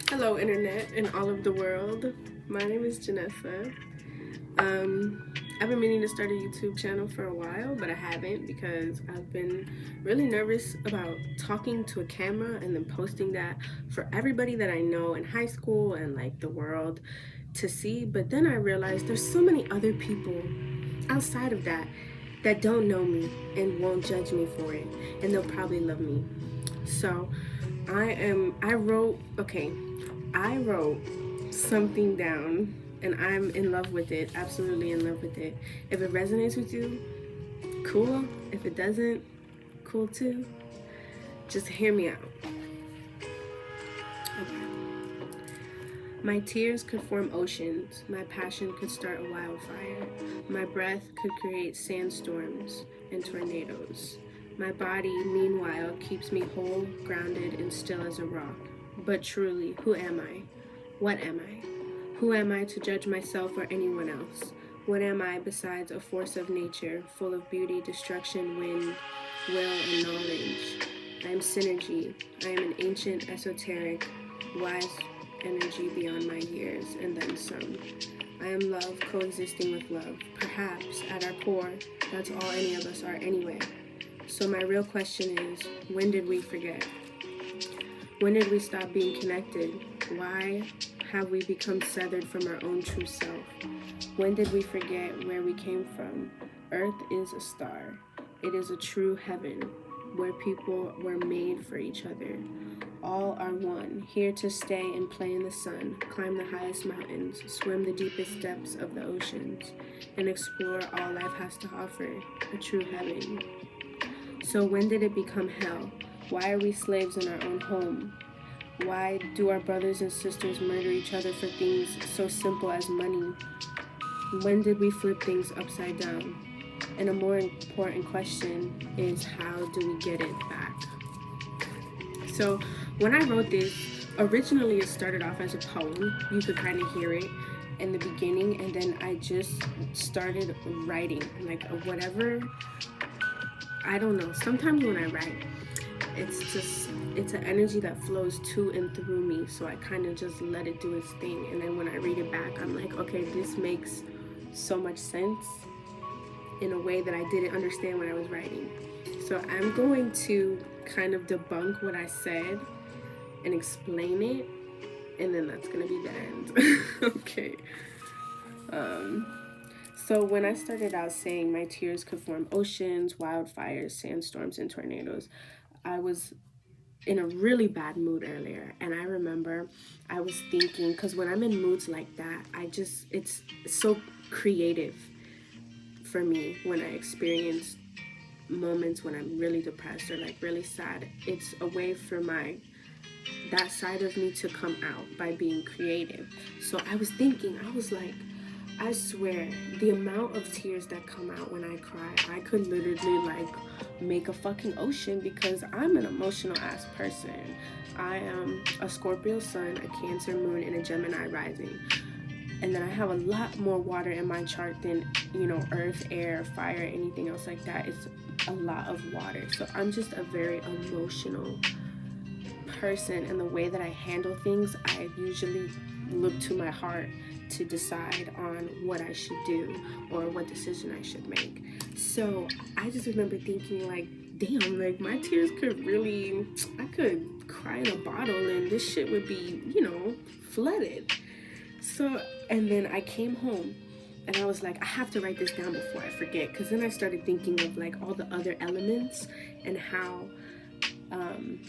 Hello, Internet and all of the world. My name is Janessa. I've been meaning to start a YouTube channel for a while, but I haven't because I've been really nervous about talking to a camera and then posting that for everybody that I know in high school and like the world to see. But then I realized there's so many other people outside of that don't know me and won't judge me for it, and they'll probably love me. So I wrote something down and I'm in love with it, absolutely in love with it. If it resonates with you, cool. If it doesn't, cool too. Just hear me out. Okay. My tears could form oceans. My passion could start a wildfire. My breath could create sandstorms and tornadoes. My body, meanwhile, keeps me whole, grounded, and still as a rock. But truly, who am I? What am I? Who am I to judge myself or anyone else? What am I besides a force of nature, full of beauty, destruction, wind, will, and knowledge? I am synergy. I am an ancient, esoteric, wise energy beyond my years, and then some. I am love coexisting with love. Perhaps, at our core, that's all any of us are anyway. So my real question is, when did we forget? When did we stop being connected? Why have we become severed from our own true self? When did we forget where we came from? Earth is a star. It is a true heaven where people were made for each other. All are one, here to stay and play in the sun, climb the highest mountains, swim the deepest depths of the oceans, and explore all life has to offer, a true heaven. So when did it become hell? Why are we slaves in our own home? Why do our brothers and sisters murder each other for things so simple as money? When did we flip things upside down? And a more important question is, how do we get it back? So when I wrote this, originally it started off as a poem. You could kind of hear it in the beginning, and then I just started writing, like whatever. I don't know. Sometimes when I write, it's an energy that flows to and through me, so I kind of just let it do its thing, and then when I read it back, I'm like, okay, this makes so much sense in a way that I didn't understand when I was writing. So I'm going to kind of debunk what I said and explain it, and then that's gonna be the end. Okay. um so when I started out saying my tears could form oceans, wildfires, sandstorms, and tornadoes, I was in a really bad mood earlier, and I remember I was thinking, because when I'm in moods like that, it's so creative for me when I experience moments when I'm really depressed or like really sad. It's a way for my that side of me to come out by being creative. So I was thinking, I was like, I swear, the amount of tears that come out when I cry, I could literally like make a fucking ocean, because I'm an emotional ass person. I am a Scorpio sun, a Cancer moon, and a Gemini rising. And then I have a lot more water in my chart than, earth, air, fire, anything else like that. It's a lot of water. So I'm just a very emotional person, and the way that I handle things, I usually look to my heart to decide on what I should do or what decision I should make. So I just remember thinking, like, damn, like my tears could really, I could cry in a bottle and this shit would be, flooded. So, and then I came home and I was like, I have to write this down before I forget, because then I started thinking of like all the other elements and how um,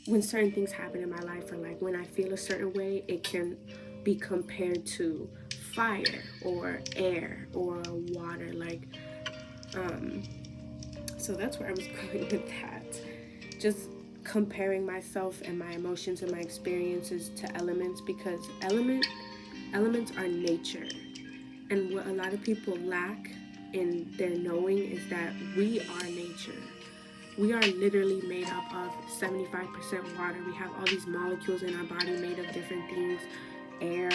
when certain things happen in my life, or like when I feel a certain way, it can be compared to fire or air or water. Like, so that's where I was going with that. Just comparing myself and my emotions and my experiences to elements, because elements are nature. And what a lot of people lack in their knowing is that we are nature. We are literally made up of 75% water. We have all these molecules in our body made of different things: air,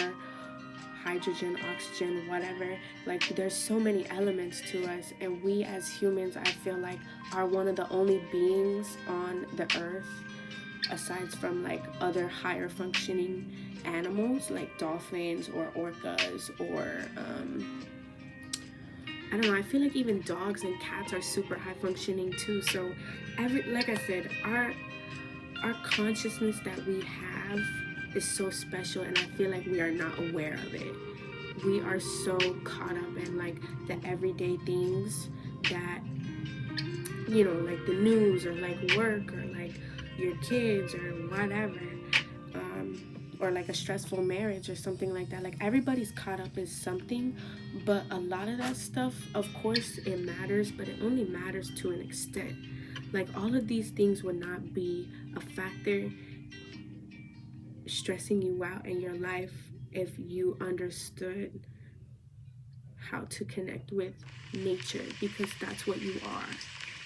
hydrogen, oxygen, whatever. Like, there's so many elements to us, and we as humans, I feel like, are one of the only beings on the earth aside from like other higher functioning animals like dolphins or orcas or I don't know, I feel like even dogs and cats are super high functioning too. So like I said, our consciousness that we have is so special, and I feel like we are not aware of it. We are so caught up in like the everyday things that, you know, like the news or like work or like your kids or whatever, or like a stressful marriage or something like that. Like everybody's caught up in something, but a lot of that stuff, of course it matters, but it only matters to an extent. Like all of these things would not be a factor stressing you out in your life if you understood how to connect with nature, because that's what you are.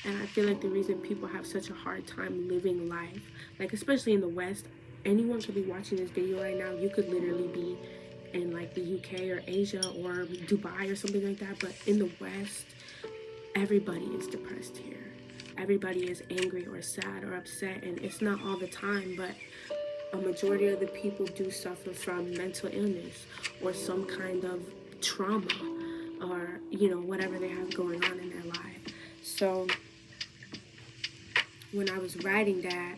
And I feel like the reason people have such a hard time living life, like especially in the West, anyone could be watching this video right now. You could literally be in like the UK or Asia or Dubai or something like that. But in the West, everybody is depressed here. Everybody is angry or sad or upset. And it's not all the time, but a majority of the people do suffer from mental illness or some kind of trauma, or, you know, whatever they have going on in their life. So when I was writing that,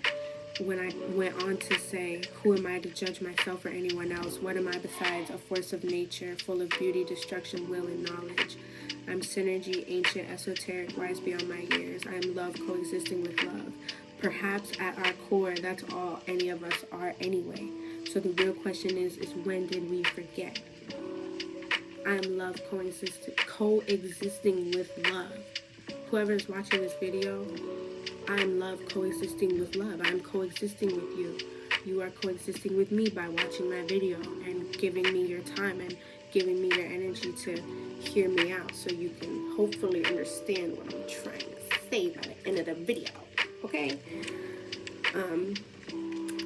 when I went on to say, who am I to judge myself or anyone else? What am I besides a force of nature, full of beauty, destruction, will, and knowledge? I'm synergy, ancient, esoteric, wise beyond my years. I am love, coexisting with love. Perhaps at our core, that's all any of us are anyway. So the real question is when did we forget? I am love, coexisting with love. Whoever is watching this video, I am love, coexisting with love. I am coexisting with you. You are coexisting with me by watching my video and giving me your time and giving me your energy to hear me out, so you can hopefully understand what I'm trying to say by the end of the video. Okay?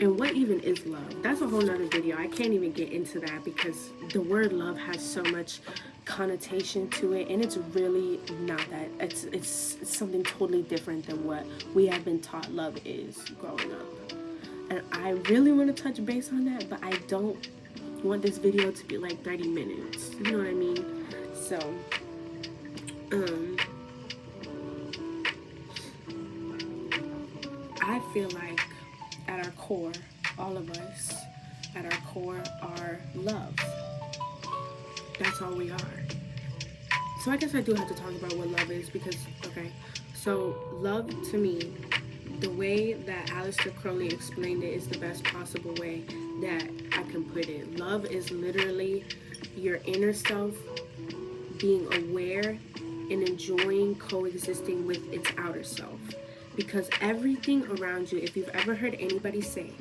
And what even is love? That's a whole nother video. I can't even get into that because the word love has so much connotation to it, and it's really not that. It's something totally different than what we have been taught love is growing up. And I really want to touch base on that, but I don't want this video to be like 30 minutes. You know what I mean? So, I feel like at our core, all of us, at our core, are love. That's all we are. So I guess I do have to talk about what love is because, okay, so love to me, the way that Aleister Crowley explained it is the best possible way that I can put it. Love is literally your inner self being aware and enjoying coexisting with its outer self. Because everything around you, if you've ever heard anybody say,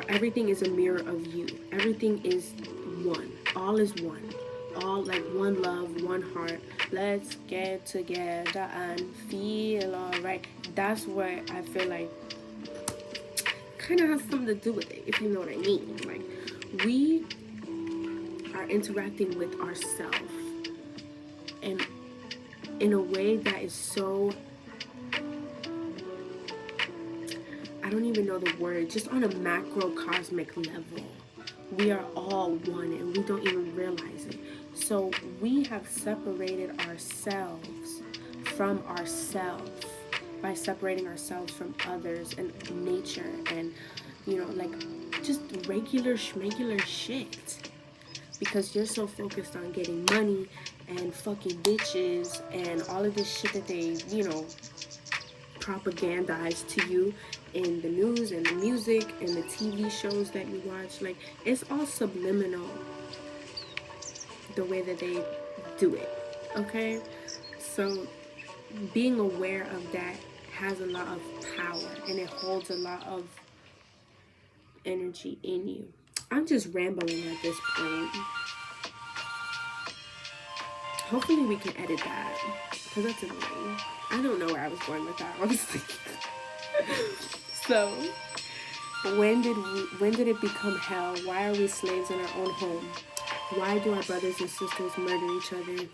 everything is a mirror of you. Everything is one. All is one. All like one love, one heart. Let's get together and feel alright. That's what I feel like kind of has something to do with it, if you know what I mean. Like, we are interacting with ourselves and in a way that is so, I don't even know the word, just on a macrocosmic level. We are all one and we don't even realize it. So we have separated ourselves from ourselves by separating ourselves from others and nature and, you know, like just regular schmegular shit. Because you're so focused on getting money and fucking bitches and all of this shit that they, you know, propagandize to you in the news and the music and the TV shows that you watch. Like, it's all subliminal the way that they do it, okay? So being aware of that has a lot of power and it holds a lot of energy in you. I'm just rambling at this point. Hopefully we can edit that, because that's annoying. I don't know where I was going with that, honestly. So, when did it become hell? Why are we slaves in our own home? Why do our brothers and sisters murder each other?